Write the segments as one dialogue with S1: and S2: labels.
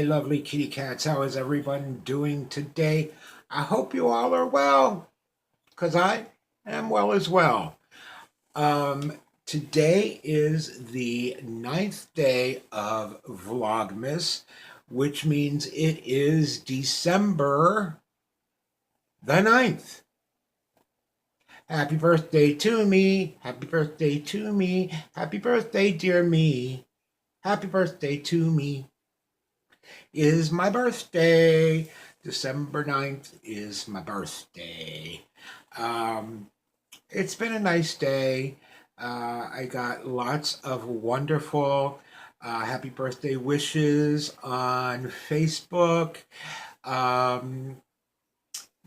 S1: lovely kitty cats. How is everyone doing today? I hope you all are well, because I am well as well. Today is the 9th day of Vlogmas, which means it is December the 9th. Happy birthday to me. Happy birthday to me. Happy birthday, dear me. Happy birthday to me. Is my birthday. December 9th is my birthday. It's been a nice day. I got lots of wonderful happy birthday wishes on Facebook.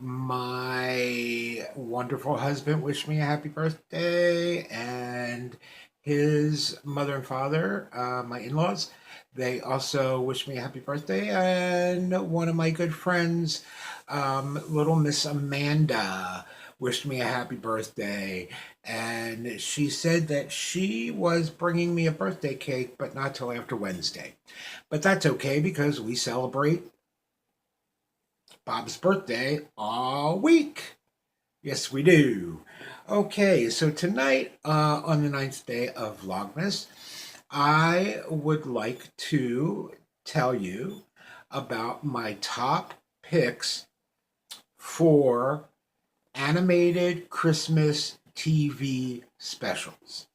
S1: My wonderful husband wished me a happy birthday, and his mother and father, my in-laws, they also wished me a happy birthday. And one of my good friends, little Miss Amanda, wished me a happy birthday. And she said that she was bringing me a birthday cake, but not till after Wednesday. But that's okay, because we celebrate Bob's birthday all week. Yes, we do. Okay, so tonight, on the 9th day of Vlogmas, I would like to tell you about my top picks for animated Christmas TV specials.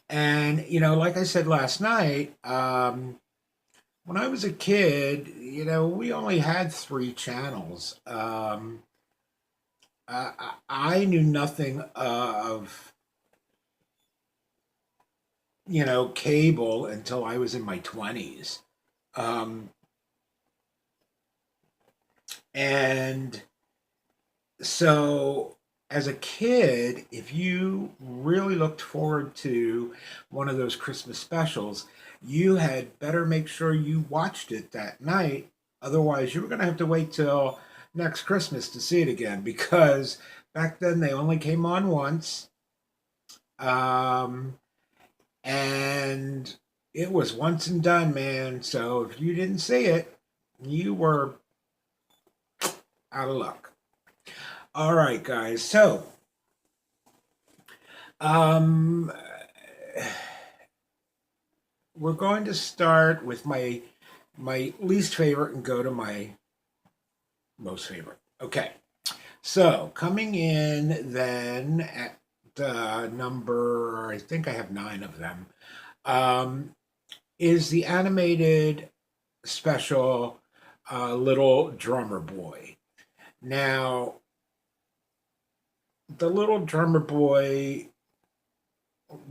S1: And, like I said last night, when I was a kid, we only had 3 channels. I knew nothing of, cable until I was in my 20s. And so as a kid, if you really looked forward to one of those Christmas specials, you had better make sure you watched it that night. Otherwise, you were going to have to wait till next Christmas to see it again, because back then they only came on once. And it was once and done, man. So if you didn't see it, you were out of luck. All right, guys. So, we're going to start with my least favorite and go to my most favorite. Okay. So, coming in then at number, I think I have 9 of them, is the animated special Little Drummer Boy. Now, the Little Drummer Boy,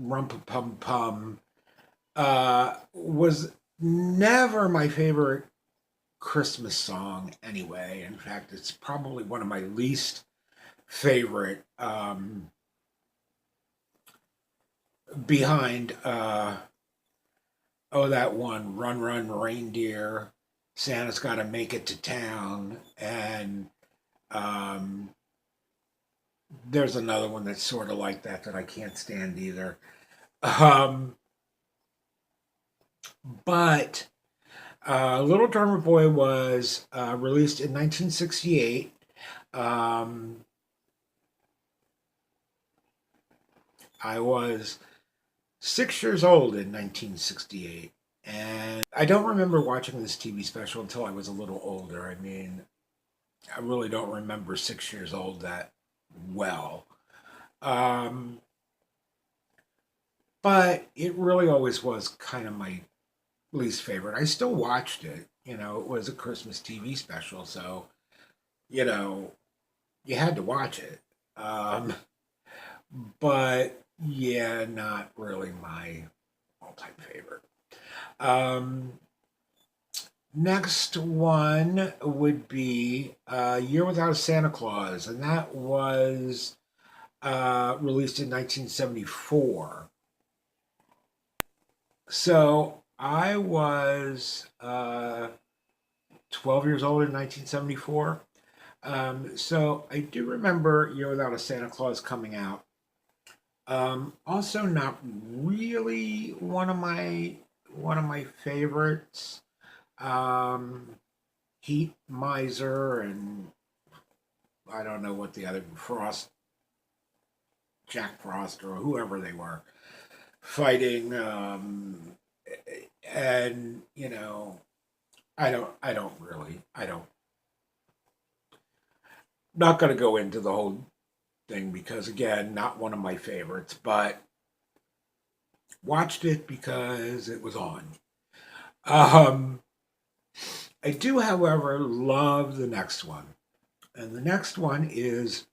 S1: Rumpa-Pum-Pum, was never my favorite Christmas song anyway. In fact, it's probably one of my least favorite, behind, that one, Run, Run, Reindeer, Santa's Gotta Make It to Town, and there's another one that's sort of like that I can't stand either. But Little Drummer Boy was released in 1968. I was 6 years old in 1968, and I don't remember watching this TV special until I was a little older. I mean, I really don't remember 6 years old that well. But it really always was kind of my least favorite. I still watched it. It was a Christmas TV special, so, you had to watch it. But, yeah, not really my all-time favorite. Next one would be Year Without a Santa Claus, and that was released in 1974. So I was 12 years old in 1974. So I do remember Year Without a Santa Claus coming out. Also not really one of my one of my favorites. Um, Heat Miser and I don't know what the other Jack Frost or whoever they were fighting. And I don't. Not going to go into the whole thing because again, not one of my favorites, but watched it because it was on. Um, I do, however, love the next one, and the next one is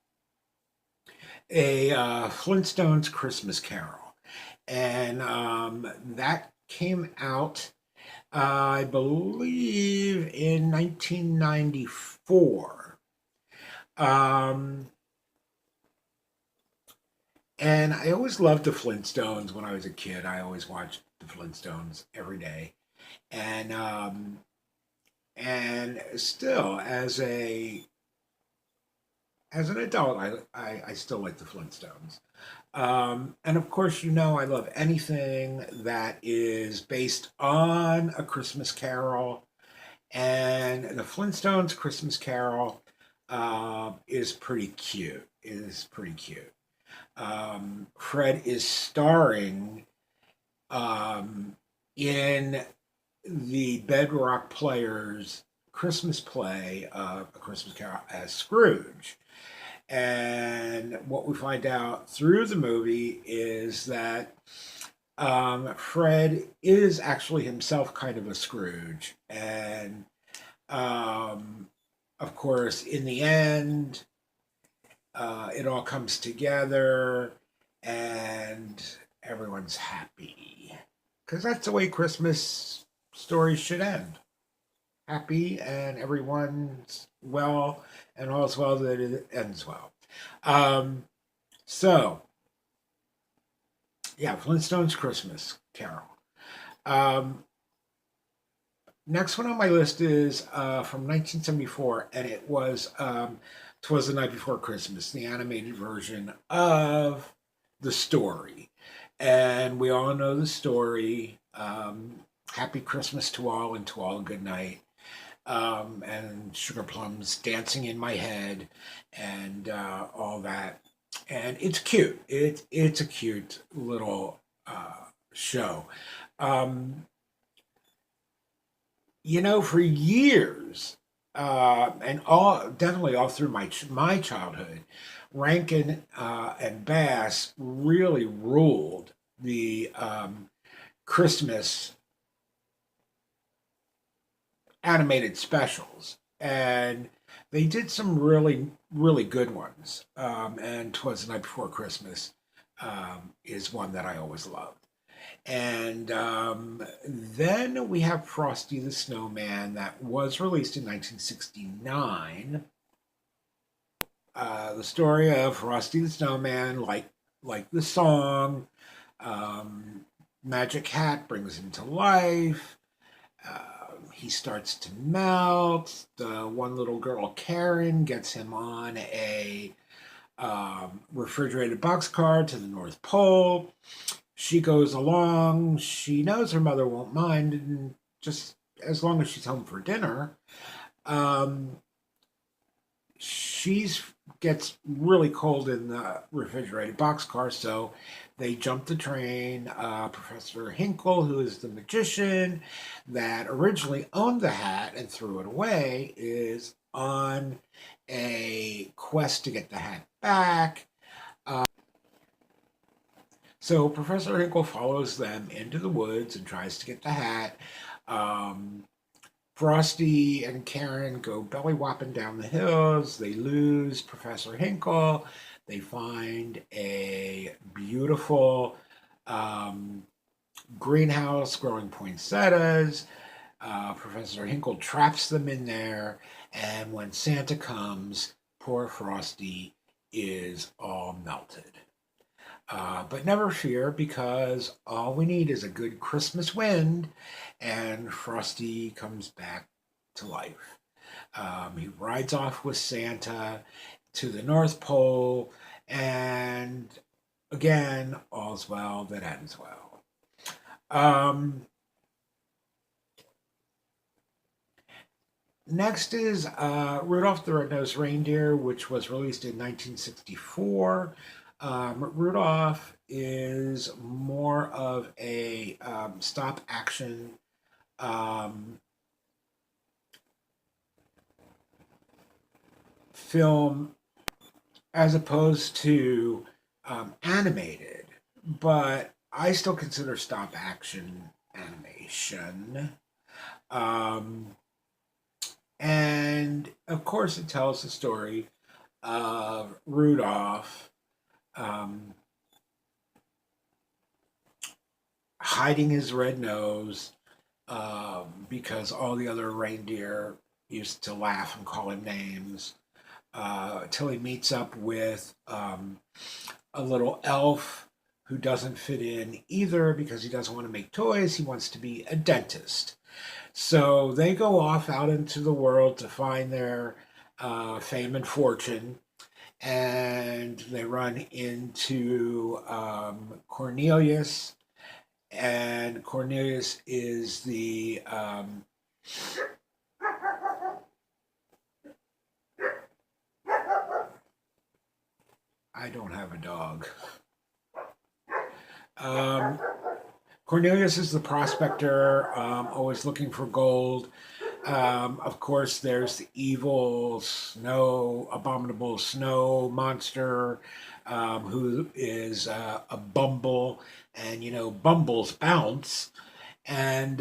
S1: a Flintstones Christmas Carol, and that came out, I believe, in 1994. Um, and I always loved the Flintstones when I was a kid. I always watched the Flintstones every day, and still as an adult, I still like the Flintstones. And of course, I love anything that is based on a Christmas Carol. And the Flintstones Christmas Carol is pretty cute. Fred is starring in the Bedrock Players Christmas play, A Christmas Carol, as Scrooge. And what we find out through the movie is that Fred is actually himself kind of a Scrooge. And of course, in the end, it all comes together and everyone's happy. Because that's the way Christmas stories should end. Happy and everyone's well and all's well that it ends well. Um, so, yeah, Flintstones Christmas Carol. Um, Next one on my list is from 1974, and it was "Twas the Night Before Christmas," the animated version of the story. And we all know the story. Happy Christmas to all, and to all a good night. And sugar plums dancing in my head, and all that. And it's cute. It's a cute little show. Um, for years, and all definitely all through my childhood, Rankin and Bass really ruled the Christmas animated specials, and they did some really really good ones. And "Twas the Night Before Christmas" is one that I always loved. And then we have Frosty the Snowman that was released in 1969. The story of Frosty the Snowman, like the song, Magic Hat brings him to life. He starts to melt. The one little girl, Karen, gets him on a refrigerated boxcar to the North Pole. She goes along. She knows her mother won't mind, and just as long as she's home for dinner. Um, she's gets really cold in the refrigerated boxcar, so they jump the train. Professor Hinkle, who is the magician that originally owned the hat and threw it away, is on a quest to get the hat back. So Professor Hinkle follows them into the woods and tries to get the hat. Um, Frosty and Karen go belly whopping down the hills. They lose Professor Hinkle. They find a beautiful um, greenhouse growing poinsettias. Professor Hinkle traps them in there. And when Santa comes, poor Frosty is all melted. But never fear, because all we need is a good Christmas wind, and Frosty comes back to life. He rides off with Santa to the North Pole, and again, all's well that ends well. Um, Next is Rudolph the Red-Nosed Reindeer, which was released in 1964. Rudolph is more of a stop action um, film as opposed to animated, but I still consider stop action animation. Um, and of course, it tells the story of Rudolph um, hiding his red nose because all the other reindeer used to laugh and call him names till he meets up with a little elf who doesn't fit in either because he doesn't want to make toys. He wants to be a dentist. So they go off out into the world to find their fame and fortune. And they run into Cornelius. And Cornelius is the I don't have a dog. Um, Cornelius is the prospector, always looking for gold. Of course, there's the evil abominable snow monster, who is a bumble, and bumbles bounce, and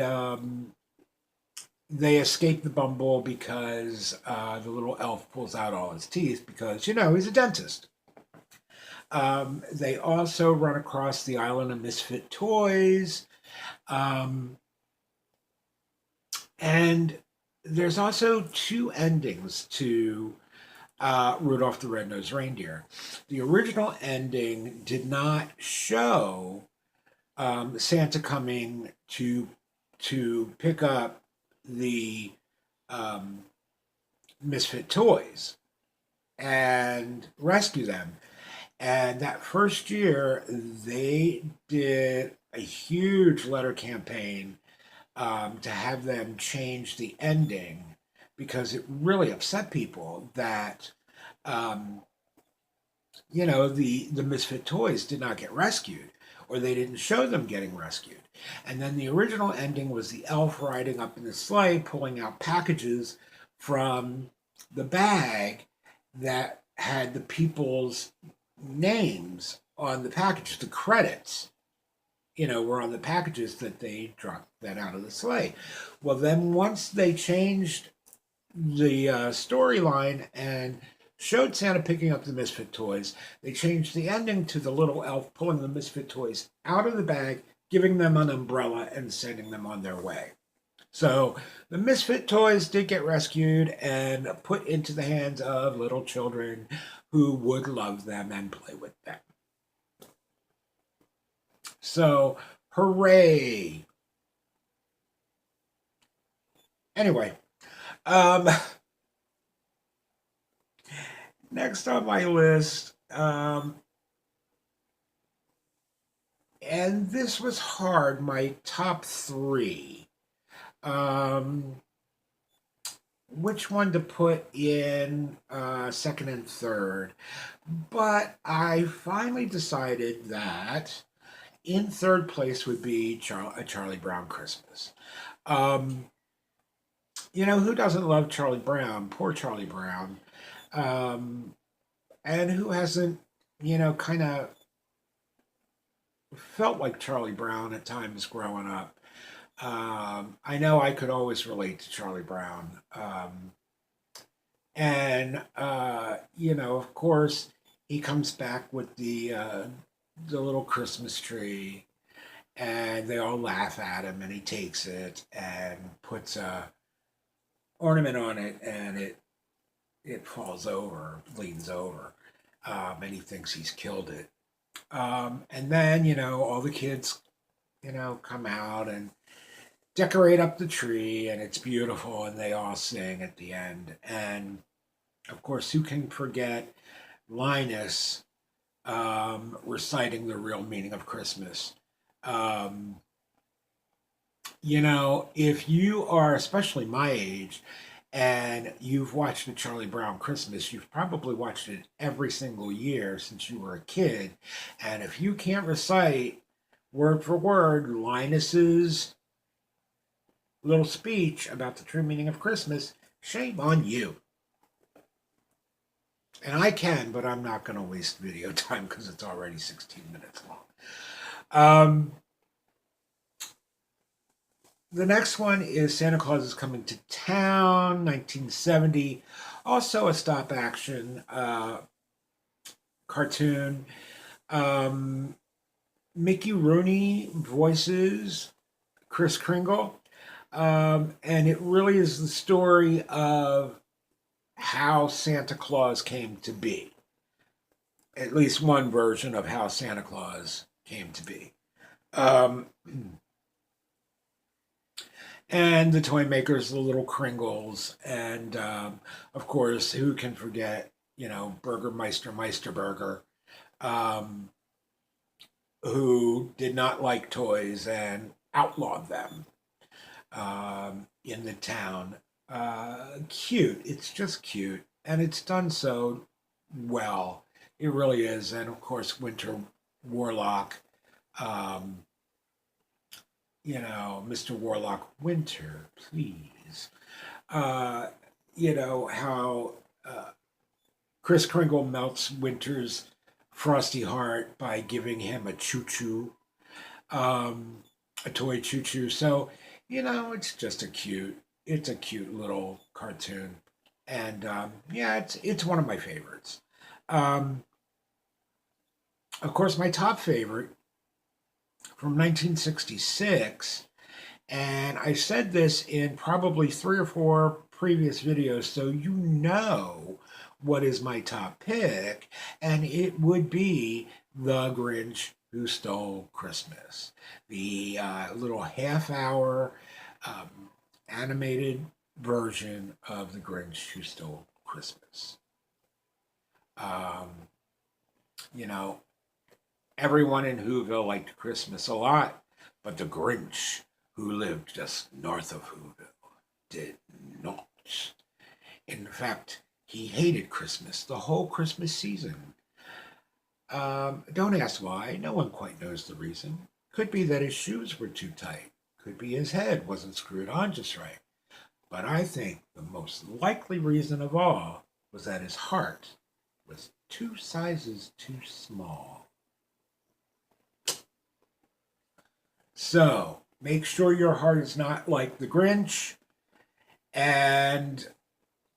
S1: they escape the bumble because the little elf pulls out all his teeth because he's a dentist. They also run across the island of misfit toys. Um, and there's also two endings to Rudolph the Red-Nosed Reindeer. The original ending did not show Santa coming to pick up the um, misfit toys and rescue them. And that first year, they did a huge letter campaign to have them change the ending because it really upset people that um, the misfit toys did not get rescued, or they didn't show them getting rescued. And then the original ending was the elf riding up in the sleigh, pulling out packages from the bag that had the people's names on the package. The credits, were on the packages that they dropped that out of the sleigh. Well, then once they changed the storyline and showed Santa picking up the misfit toys, they changed the ending to the little elf pulling the misfit toys out of the bag, giving them an umbrella, and sending them on their way. So the misfit toys did get rescued and put into the hands of little children who would love them and play with them. So, hooray! Anyway, um, next on my list, and this was hard, my top three. Um, which one to put in second and third? But I finally decided that in third place would be A Charlie Brown Christmas. Um, who doesn't love Charlie Brown? Poor Charlie Brown. Um, and who hasn't, kind of felt like Charlie Brown at times growing up? I know I could always relate to Charlie Brown. Of course, he comes back with the little Christmas tree, and they all laugh at him, and he takes it and puts a ornament on it, and it falls over, leans over, and he thinks he's killed it. And then all the kids come out and decorate up the tree, and it's beautiful, and they all sing at the end. And of course, who can forget Linus reciting the real meaning of Christmas? If you are, especially my age, and you've watched a Charlie Brown Christmas, you've probably watched it every single year since you were a kid. And if you can't recite word for word Linus's little speech about the true meaning of Christmas, shame on you. And I can, but I'm not going to waste video time because it's already 16 minutes long. The next one is Santa Claus is Coming to Town, 1970. Also a stop action cartoon. Mickey Rooney voices Kris Kringle. And it really is the story of how Santa Claus came to be. At least one version of how Santa Claus came to be. And the toy makers, the little Kringles, and of course, who can forget, Burgermeister Meisterburger, who did not like toys and outlawed them in the town. Cute. It's just cute, and it's done so well. It really is. And of course, Winter Warlock. Mr. Warlock, Winter, please. How Kris Kringle melts Winter's frosty heart by giving him a choo-choo, a toy choo-choo. So, it's just it's a cute little cartoon. And, it's one of my favorites. Of course, my top favorite from 1966, and I said this in probably 3 or 4 previous videos, so you know what is my top pick, and it would be The Grinch Who Stole Christmas, the little half-hour animated version of The Grinch Who Stole Christmas. Everyone in Whoville liked Christmas a lot, but the Grinch, who lived just north of Whoville, did not. In fact, he hated Christmas, the whole Christmas season. Don't ask why. No one quite knows the reason. Could be that his shoes were too tight. Could be his head wasn't screwed on just right. But I think the most likely reason of all was that his heart was 2 sizes too small. So, make sure your heart is not like the Grinch, and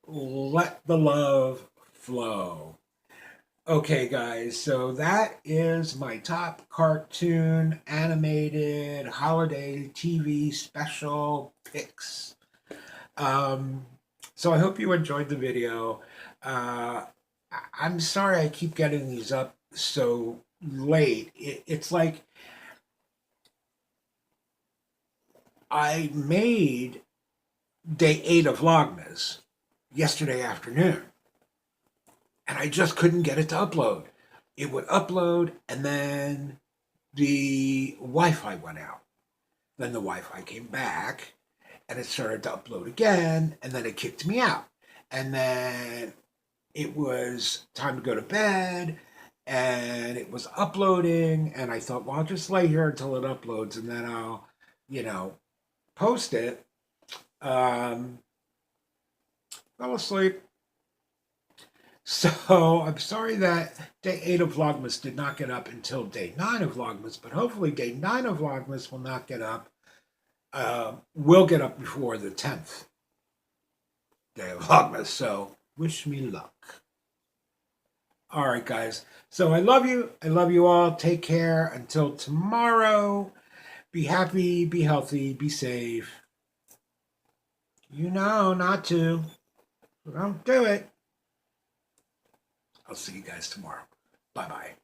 S1: let the love flow. Okay, guys, so that is my top cartoon, animated, holiday TV special picks. So I hope you enjoyed the video. I'm sorry I keep getting these up so late. It's like I made day 8 of Vlogmas yesterday afternoon, and I just couldn't get it to upload. It would upload, and then the Wi-Fi went out. Then the Wi-Fi came back, and it started to upload again, and then it kicked me out. And then it was time to go to bed, and it was uploading, and I thought, well, I'll just lay here until it uploads, and then I'll, post it. Fell asleep. So I'm sorry that day 8 of Vlogmas did not get up until day 9 of Vlogmas, but hopefully day 9 of Vlogmas will not get up. Will get up before the 10th day of Vlogmas. So wish me luck. All right, guys. So I love you. I love you all. Take care. Until tomorrow. Be happy, be healthy, be safe. You know not to. Don't do it. I'll see you guys tomorrow. Bye-bye.